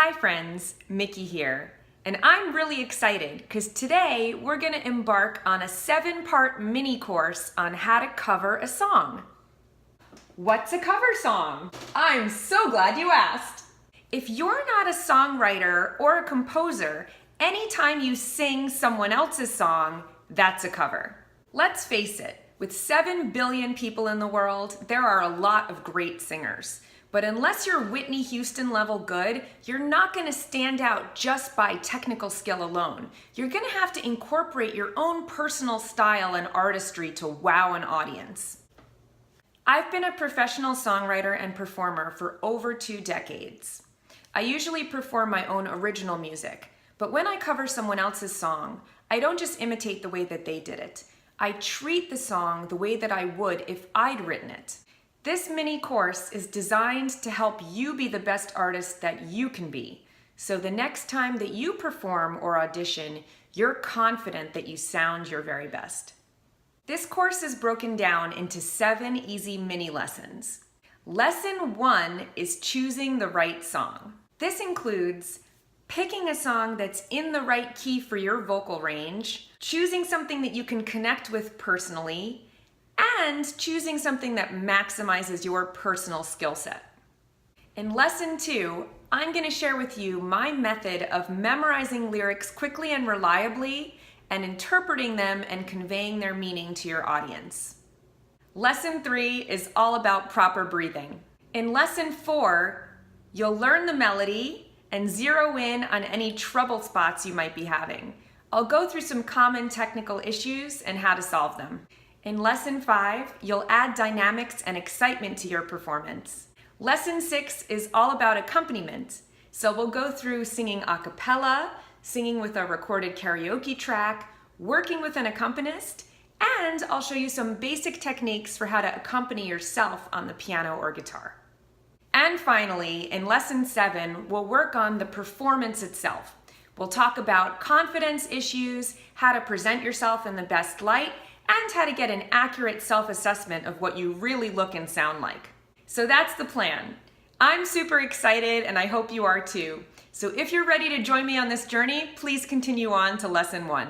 Hi friends, Miki here, and I'm really excited because today we're going to embark on a 7-part mini course on how to cover a song. What's a cover song? I'm so glad you asked. If you're not a songwriter or a composer, anytime you sing someone else's song, that's a cover. Let's face it, with 7 billion people in the world, there are a lot of great singers. But unless you're Whitney Houston level good, you're not going to stand out just by technical skill alone. You're going to have to incorporate your own personal style and artistry to wow an audience. I've been a professional songwriter and performer for over 2 decades. I usually perform my own original music, but when I cover someone else's song, I don't just imitate the way that they did it. I treat the song the way that I would if I'd written it. This mini course is designed to help you be the best artist that you can be. So the next time that you perform or audition, you're confident that you sound your very best. This course is broken down into 7 easy mini lessons. Lesson 1 is choosing the right song. This includes picking a song that's in the right key for your vocal range, choosing something that you can connect with personally, and choosing something that maximizes your personal skill set. In Lesson 2, I'm going to share with you my method of memorizing lyrics quickly and reliably and interpreting them and conveying their meaning to your audience. Lesson 3 is all about proper breathing. In Lesson 4, you'll learn the melody and zero in on any trouble spots you might be having. I'll go through some common technical issues and how to solve them. In Lesson 5, you'll add dynamics and excitement to your performance. Lesson 6 is all about accompaniment. So we'll go through singing a cappella, singing with a recorded karaoke track, working with an accompanist, and I'll show you some basic techniques for how to accompany yourself on the piano or guitar. And finally, in Lesson 7, we'll work on the performance itself. We'll talk about confidence issues, how to present yourself in the best light, and how to get an accurate self-assessment of what you really look and sound like. So that's the plan. I'm super excited and I hope you are too. So if you're ready to join me on this journey, please continue on to Lesson 1.